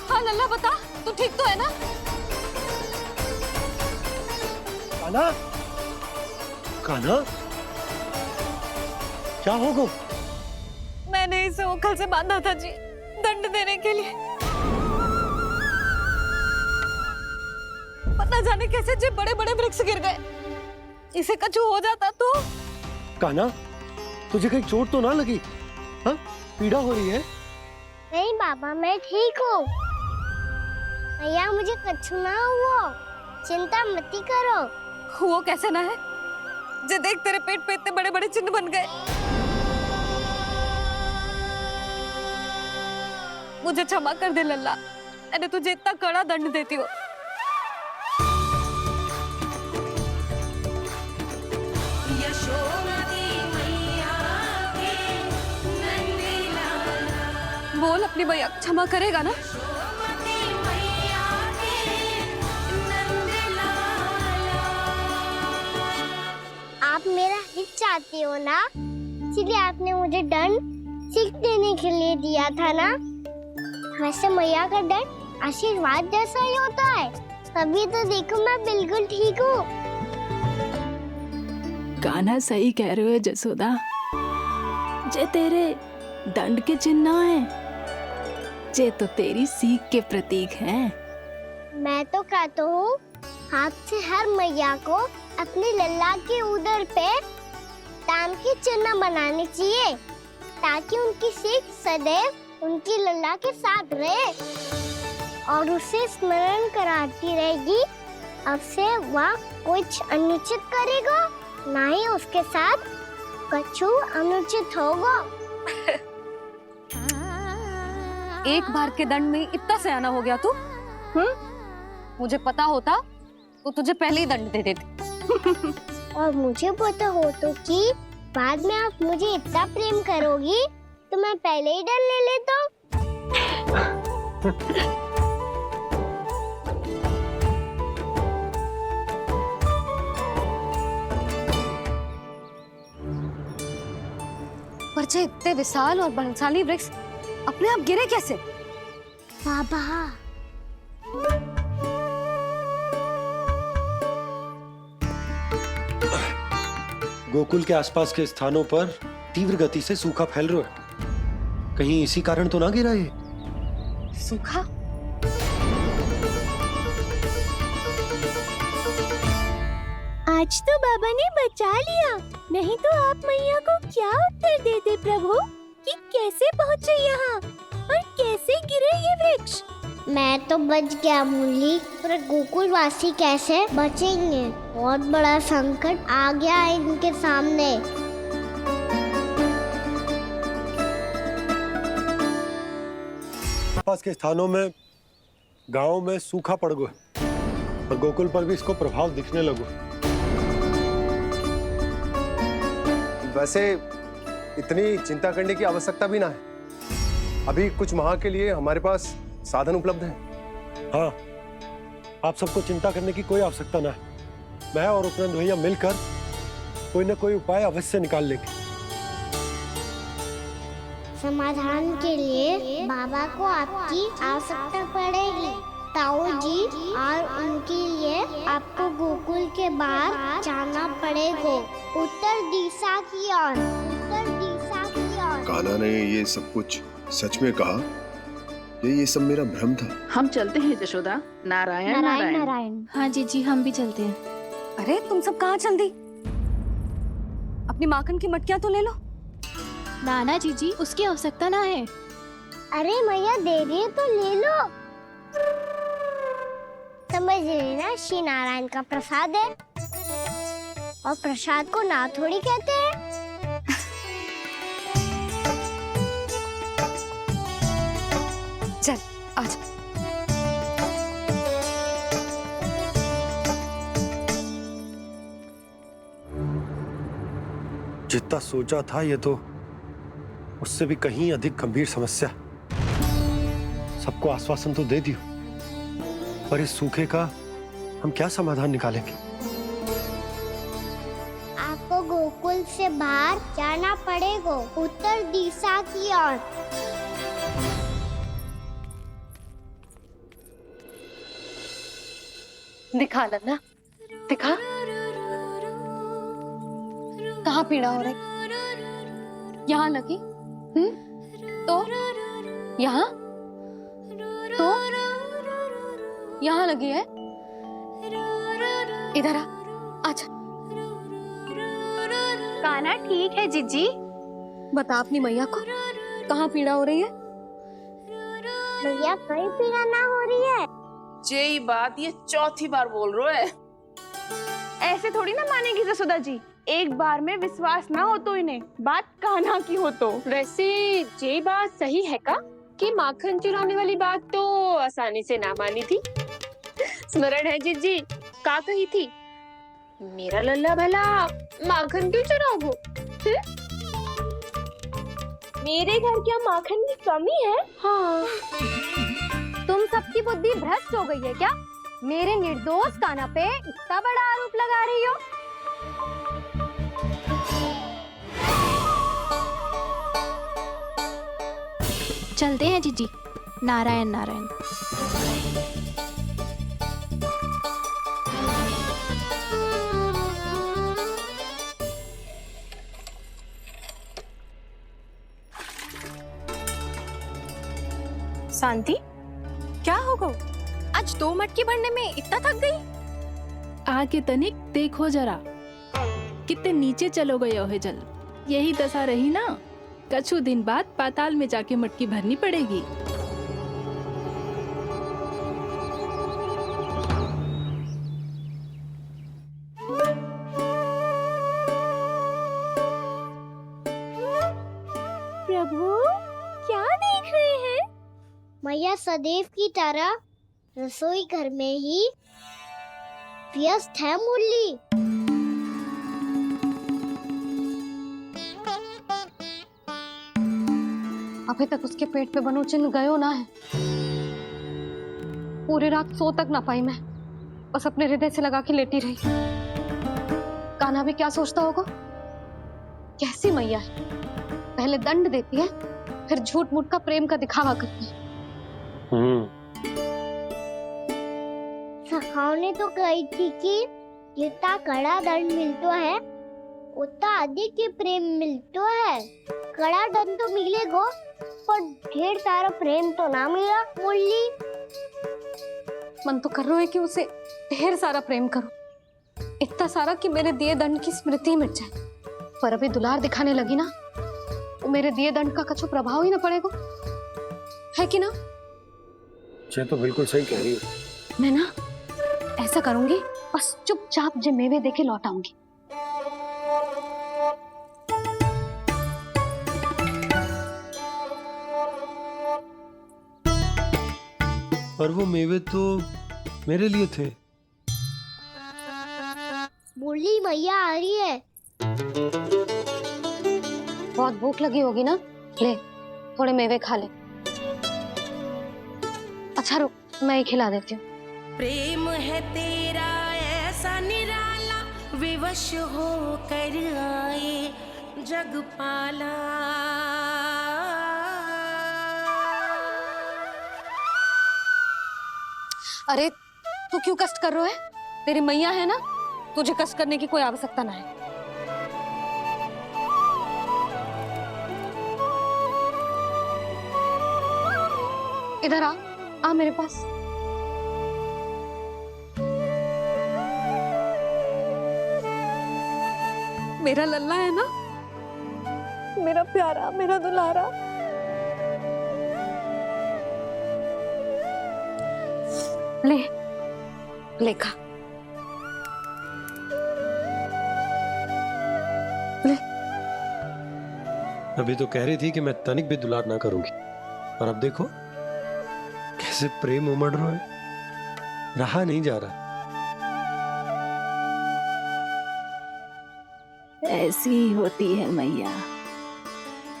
हाँ लल्ला बता, तू ठीक तो है ना? कान्हा, कान्हा, क्या होगा? मैंने इसे ओखल से बांधा था जी, दंड देने के लिए। पता जाने कैसे जो बड़े बड़े वृक्ष गिर गए। इसे कुछ हो जाता तो? कान्हा, तुझे कहीं चोट तो ना लगी? हाँ, पीड़ा हो रही है? नहीं बाबा, मैं ठीक हूँ। भैया मुझे कुछ ना हुआ, चिंता मत करो। वो कैसे ना है? जे देख तेरे पेट पे इतने बड़े बड़े चिन्ह बन गए। मुझे क्षमा कर दे लल्ला, मैंने तुझे इतना कड़ा दंड देती हो। बोल अपनी भैया क्षमा करेगा ना? आप मेरा हित चाहते हो ना, इसलिए आपने मुझे दंड सीख देने के लिए दिया था ना। वैसे मैया का दंड आशीर्वाद जैसा ही होता है, तभी तो देखो मैं बिल्कुल ठीक हूँ। कान्हा सही कह रहे हो जसोदा, जे तेरे दंड के चिन्ह है, जे तो तेरी सीख के प्रतीक हैं। मैं तो कहता हूँ हाथ से हर मैया को अपने लल्ला के उदर पे ताम के चिन्ह बनाने चाहिए, ताकि उनकी सीख सदैव उनकी लल्ला के साथ रहे और उसे स्मरण कराती रहेगी। अब से वह कुछ अनुचित करेगा, ना ही उसके साथ कुछ अनुचित होगा। एक बार के दंड में इतना सयाना हो गया तू? मुझे पता होता तो तुझे पहले ही दंड दे देती। और मुझे पता हो तो कि बाद में आप मुझे इतना प्रेम करोगी तो मैं पहले ही डर ले लेता। पर जे इतने विशाल और बलशाली वृक्ष अपने आप गिरे कैसे? बाबा, गोकुल के आसपास के स्थानों पर तीव्र गति से सूखा फैल रहा है, कहीं इसी कारण तो ना गिरा ये? सूखा? आज तो बाबा ने बचा लिया, नहीं तो आप मैया को क्या उत्तर देते प्रभु कि कैसे पहुँचे यहाँ और कैसे गिरे ये वृक्ष। मैं तो बच गया मुरली, पर गोकुलवासी कैसे बचेंगे? बहुत बड़ा संकट आ गया है इनके सामने। आसपास के स्थानों में, गांवों में सूखा पड़ गया और गोकुल पर भी इसको प्रभाव दिखने लगा। वैसे इतनी चिंता करने की आवश्यकता भी ना है। अभी कुछ माह के लिए हमारे पास साधन उपलब्ध है। हाँ, आप सबको चिंता करने की कोई आवश्यकता ना है। मैं और उपनंद भैया मिलकर कोई ना कोई उपाय अवश्य निकाल लेंगे। समाधान के लिए बाबा को आपकी आवश्यकता पड़ेगी। ताऊ जी और उनके लिए आपको गोकुल के बाहर जाना पड़ेगा, उत्तर दिशा की ओर। उत्तर दिशा की ओर। कान्हा ने ये सब कुछ सच में कहा? ये सब मेरा भ्रम था। हम चलते हैं जशोदा। नारायण नारायण नारायण। हाँ जीजी, हम भी चलते हैं। अरे तुम सब कहाँ चल दी? अपनी माखन की मटकियाँ तो ले लो। नाना जीजी, उसकी आवश्यकता ना है। अरे मैया दे रही है तो ले लो। समझ रही ना, श्री नारायण का प्रसाद है और प्रसाद को ना थोड़ी कहते हैं। चल आज। जितना सोचा था ये तो उससे भी कहीं अधिक गंभीर समस्या। सबको आश्वासन तो दे दियो, पर इस सूखे का हम क्या समाधान निकालेंगे? आपको गोकुल से बाहर जाना पड़ेगा, उत्तर दिशा की ओर। दिखा लन्ना, दिखा। कहाँ पीड़ा हो रही? यहाँ लगी? तो यहाँ? तो यहाँ लगी है? इधर आ, आजा। कान्हा ठीक है जीजी। बता अपनी मैया को कहाँ पीड़ा हो रही है? मैया कहीं पीड़ा ना हो रही है। ये बात ये चौथी बार बोल रहे है। ऐसे थोड़ी ना मानेगी जसोदा जी, एक बार में विश्वास ना हो तो इन्हें, बात कान्हा की हो तो। वैसे ये बात सही है का कि माखन चुराने वाली बात तो आसानी से ना मानी थी। स्मरण है जीजी का कही थी, मेरा लल्ला भला माखन क्यों चुराओगे? मेरे घर क्या माखन की कमी है? हाँ। तुम सबकी बुद्धि भ्रष्ट हो गई है क्या? मेरे निर्दोष कान्हा पे इतना बड़ा आरोप लगा रही हो? चलते हैं जीजी। नारायण नारायण। शांति, क्या हो गो? आज 2 मटकी भरने में इतना थक गई? आके तनिक देखो जरा, कितने नीचे चलो गए हो जल। यही दशा रही ना, कछु दिन बाद पाताल में जाके मटकी भरनी पड़ेगी। प्रभु क्या देख रहे हैं? मैया सदैव की तरह रसोई घर में ही व्यस्त है मुरली। अभी तक उसके पेट पे बनो चिन्ह गयो ना है। पूरी रात सो तक ना पाई मैं, बस अपने हृदय से लगा के लेटी रही। कान्हा भी क्या सोचता होगा? कैसी मैया है, पहले दंड देती है, फिर झूठ मूठ का प्रेम का दिखावा करती है। सखाओ ने तो कही थी कि जितना कड़ा दंड मिलता है उतना अधिक ही प्रेम मिलता है। कड़ा दंड तो मिलेगा पर ढेर सारा प्रेम तो ना मिला मुरली। मन तो कर रहा है कि उसे ढेर सारा प्रेम करो, इतना था सारा कि मेरे दिए दंड की स्मृति मिट जाए, पर अभी दुलार दिखाने लगी ना तो मेरे दिए दंड का कछु प्रभाव ही ना पड़ेगा, है कि ना? ये तो बिल्कुल सही कह रही हो। मैं ना ऐसा करूंगी, बस चुपचाप जे मेवे देके लौट आऊंगी। पर वो मेवे तो मेरे लिए थे। बोली मैया आ रही है। बहुत भूख लगी होगी ना, ले थोड़े मेवे खा ले। अच्छा रुक, मैं ही खिला देती हूँ। प्रेम है तेरा ऐसा निराला, विवश हो कर आए जगपाला। अरे तू क्यों कष्ट कर रहा है? तेरी मैया है ना, तुझे कष्ट करने की कोई आवश्यकता ना है। इधर आ मेरे पास। मेरा लल्ला है ना, मेरा प्यारा, मेरा दुलारा। ले ले खा। ले। अभी तो कह रही थी कि मैं तनिक भी दुलार ना करूंगी, और अब देखो कैसे प्रेम उमड़ रहा है, रहा नहीं जा रहा। ऐसी ही होती है मैया,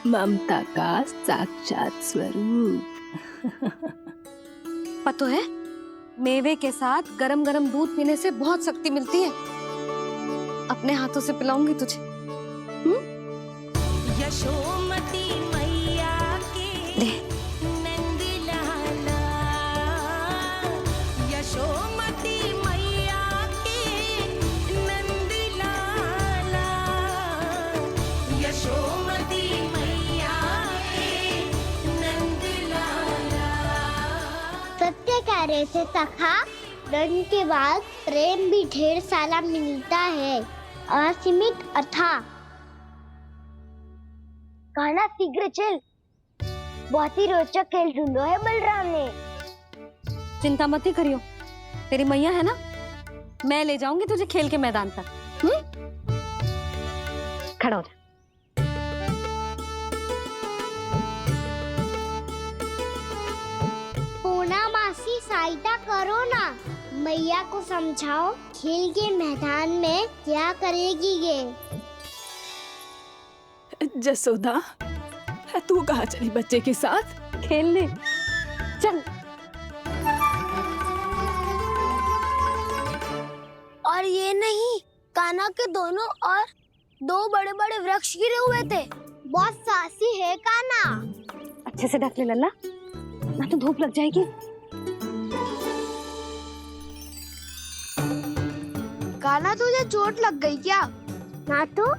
ममता का साक्षात स्वरूप। पता है, मेवे के साथ गरम गरम दूध पीने से बहुत शक्ति मिलती है। अपने हाथों से पिलाऊंगी तुझे। यशोमती मैया के नंद लाला, यशोमती मैया के नंद लाला, यशोमती मैया के नंद लाला। सत्य कह रहे थे सखा, दंड के बाद प्रेम भी ढेर सारा मिलता है, असीमित अथा। कान्हा शीघ्र चल, बहुत ही रोचक खेल ढूंढो है बलराम ने। चिंता मत ही करियो, तेरी मैया है ना, मैं ले जाऊंगी तुझे खेल के मैदान तक। खड़ा हो जा। पूना मासी सहायता करो ना, मैया को समझाओ खेल के मैदान में क्या करेगी ये। जसोदा, तू कहाँ चली बच्चे के साथ? खेलने चल। और ये नहीं, कान्हा के दोनों और दो बड़े बड़े वृक्ष गिरे हुए थे। बहुत साहसी है कान्हा। अच्छे से ढक ले लल्ला, ना तो धूप लग जाएगी। कान्हा तुझे चोट लग गई क्या? ना तो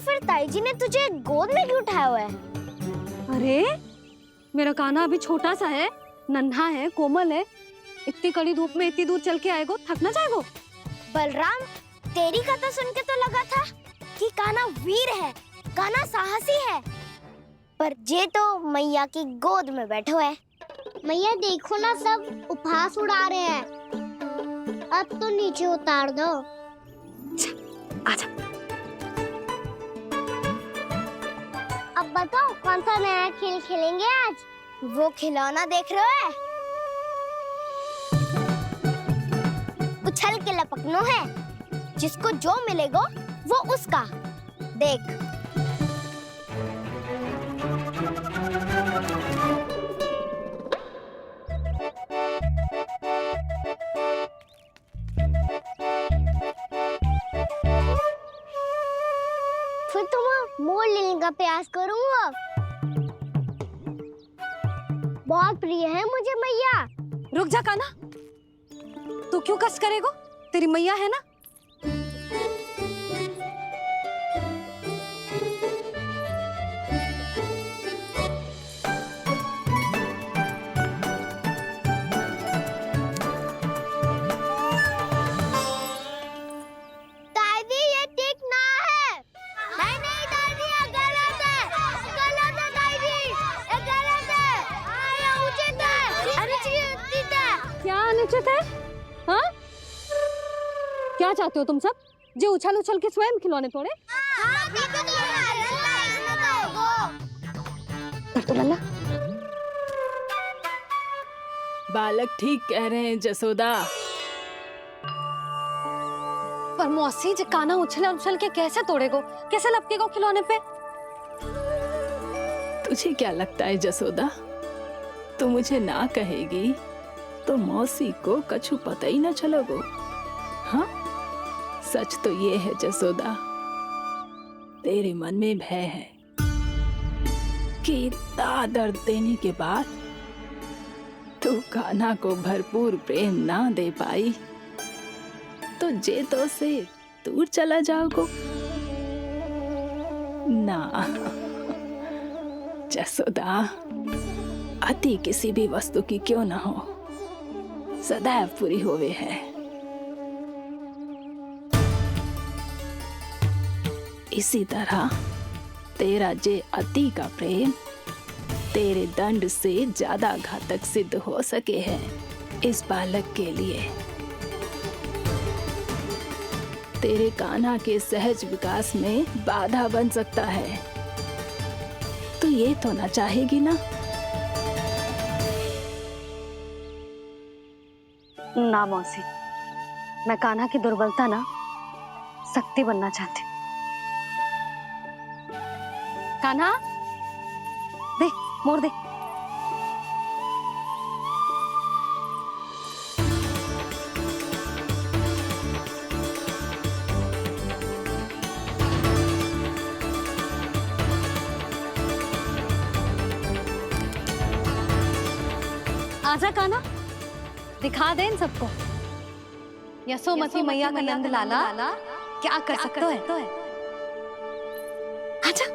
फिर ताई जी ने तुझे गोद में क्यों उठाया हुआ है? अरे मेरा कान्हा अभी छोटा सा है, नन्हा है, कोमल है। इतनी कड़ी धूप में इतनी दूर चल के आएगो, थक ना जाएगो? बलराम, तेरी कथा सुन के तो लगा था कि कान्हा वीर है, कान्हा साहसी है, पर जे तो मैया की गोद में बैठो है। मैया देखो ना, सब उपहास उड़ा रहे हैं। अब तो नीचे उतार दो। आजा। अब बताओ कौन सा नया खेल खेलेंगे आज? वो खिलौना देख रहे हो? उछल के लपकनो है, जिसको जो मिलेगा वो उसका। देख। फिर तुम मोड़ लेने का प्रयास करूंगा। बहुत प्रिय है मुझे मैया। रुक जा कान्हा, तू क्यों कष्ट करेगो? तेरी मैया है ना। क्या चाहते हो तुम सब? जो उछल उछल के स्वयं खिलौने तोड़े? तो लल्ला, बालक ठीक कह रहे हैं जसोदा। पर मौसी जी काना उछल उछल के कैसे तोड़ेगो, कैसे लपकेगो खिलौने पे? तुझे क्या लगता है जसोदा, तू मुझे ना कहेगी तो मौसी को कछु पता ही ना चलोगो? हाँ, सच तो ये है जसोदा, तेरे मन में भय है कि इतना दर्द देने के बाद तू कान्हा को भरपूर प्रेम ना दे पाई तो जेतो से दूर चला जाओगो ना। जसोदा, अति किसी भी वस्तु की क्यों ना हो, सदैव पूरी होवे है। इसी तरह तेरा जे अति का प्रेम तेरे दंड से ज्यादा घातक सिद्ध हो सके है इस बालक के लिए। तेरे कान्हा के सहज विकास में बाधा बन सकता है, तो ये तो ना चाहेगी ना? ना मौसी, मैं कान्हा की दुर्बलता ना शक्ति बनना चाहती। कान्हा, दे मोड़ दे। आजा कान्हा, दिखा दे इन सबको यशोमती मैया का नंद लाला क्या कर सकता है। आजा।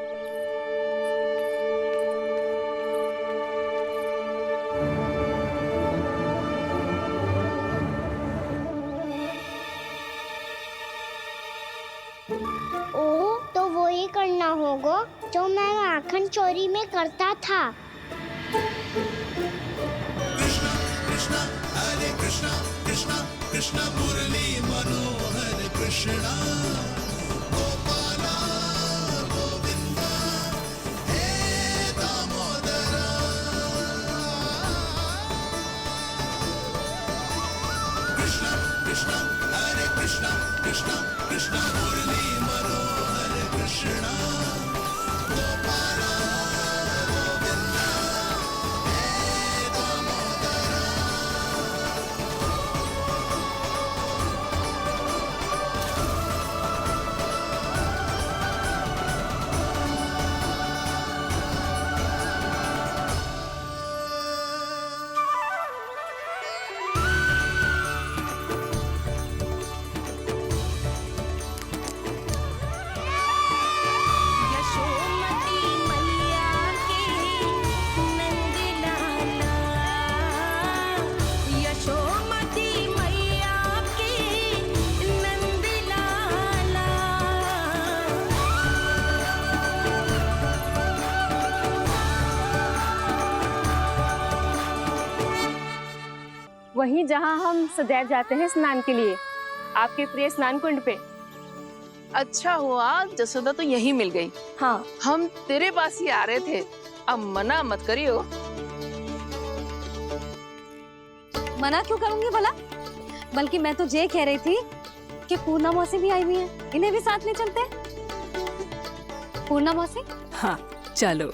ओ, तो वो ही करना होगा जो मैं माखन चोरी में करता था। कृष्णा हरे कृष्णा कृष्णा कृष्णा मुरली मनोहर कृष्णा गोपाला गोविंदा हे दामोदरा। कृष्णा कृष्णा हरे कृष्णा कृष्णा कृष्णा मुरली मनोहर कृष्णा गोपाला गोविंदा हे दामोदरा। वहीं जहां हम सदैव जाते हैं स्नान के लिए, आपके प्रिय स्नान कुंड पे। अच्छा हुआ जसोदा तो यहीं मिल गई। हाँ, हम तेरे पास ही आ रहे थे, अब मना मत करियो। मना क्यों करूंगी भला? बल्कि मैं तो ये कह रही थी कि पूर्णा मौसी भी आई हुई है, इन्हें भी साथ ले चलते हैं। पूर्णा मौसी, हाँ चलो।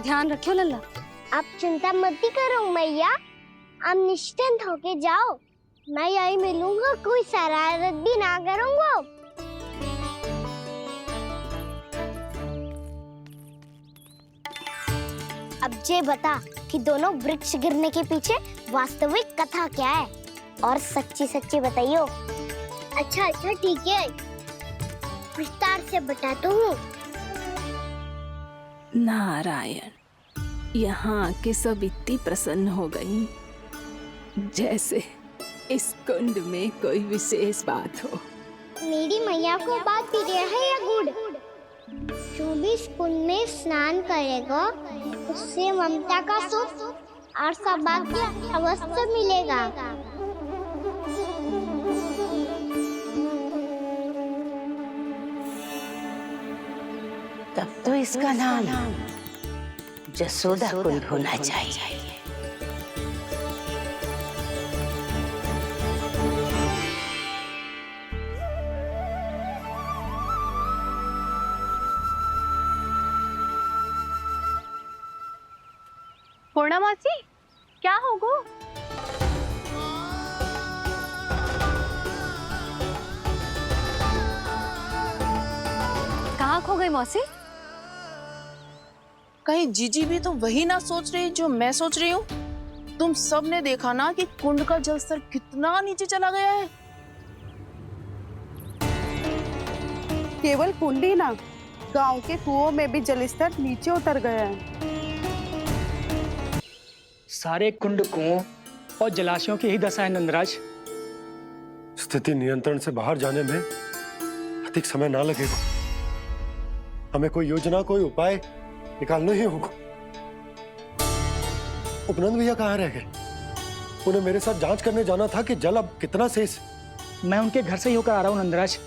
ध्यान रखियो लल्ला। आप चिंता मत करो मैया, आप निश्चिंत होके जाओ, मैं यही मिलूंगा, कोई शरारत भी ना करूंगा। अब ये बता कि दोनों वृक्ष गिरने के पीछे वास्तविक कथा क्या है, और सच्ची सच्ची बताइयो। अच्छा अच्छा ठीक है, विस्तार से बताता हूँ। नारायण, यहाँ के सब इतनी प्रसन्न हो गई जैसे इस कुंड में कोई विशेष बात हो। मेरी मैया को बात प्रिय है या गुड़? जो भी इस कुंड में स्नान करेगा उससे ममता का सुख और सौभाग्य अवश्य मिलेगा। तब तो इसका नाम जसोदा कुंड होना चाहिए। पूर्णा मासी, क्या होगा? कहाँ खो गई मौसी? कहीं जीजी भी तो वही ना सोच रही जो मैं सोच रही हूँ? तुम सब ने देखा ना कि कुंड का जलस्तर कितना नीचे चला गया है। केवल कुंड ही ना, गांव के कुओं में भी जलस्तर नीचे उतर गया है। सारे कुंड, कुओं और जलाशयों की ही दशा है नंदराज। स्थिति नियंत्रण से बाहर जाने में अधिक समय ना लगेगा। हमें कोई योजना, कोई उपाय निकालना ही होगा। उपनंद भैया कहाँ रह गए? उन्हें मेरे साथ जांच करने जाना था कि जल अब कितना शेष। मैं उनके घर से ही होकर आ रहा हूँ नंदराज,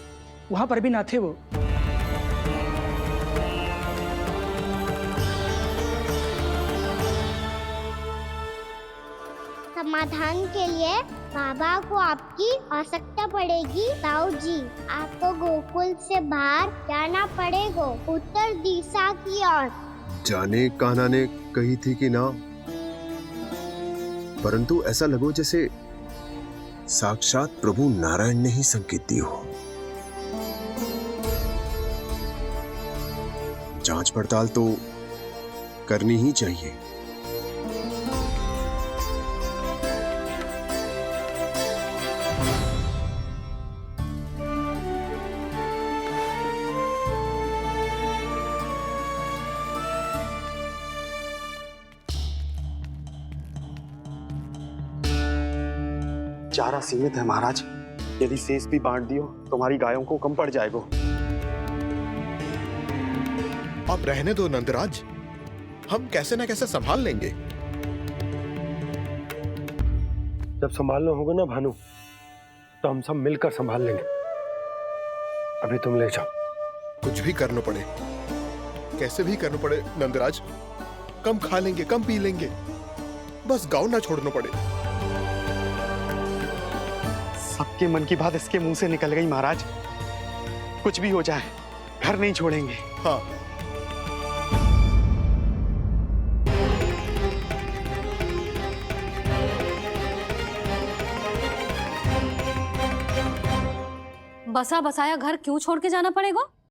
वहां पर भी ना थे वो। समाधान के लिए बाबा को आपकी आवश्यकता पड़ेगी। ताऊ जी, आपको गोकुल से बाहर जाना पड़ेगा, उत्तर दिशा की ओर। जाने कान्हा ने कही थी कि ना, परंतु ऐसा लगो जैसे साक्षात प्रभु नारायण ने ही संकेत दी हो। जांच पड़ताल तो करनी ही चाहिए। चारा सीमित है महाराज, यदि शेष भी बांट दियो तो हमारी गायों को कम पड़ जाएगा। अब रहने दो नंदराज, हम कैसे न कैसे संभाल लेंगे। जब संभालना होगा ना भानु, तो हम सब मिलकर संभाल लेंगे। अभी तुम ले जाओ। कुछ भी करना पड़े, कैसे भी करना पड़े नंदराज, कम खा लेंगे, कम पी लेंगे, बस गाँव ना छोड़ना पड़े। सबके मन की बात इसके मुंह से निकल गई महाराज। कुछ भी हो जाए, घर नहीं छोड़ेंगे। हाँ, बसा बसाया घर क्यों छोड़ के जाना पड़ेगा?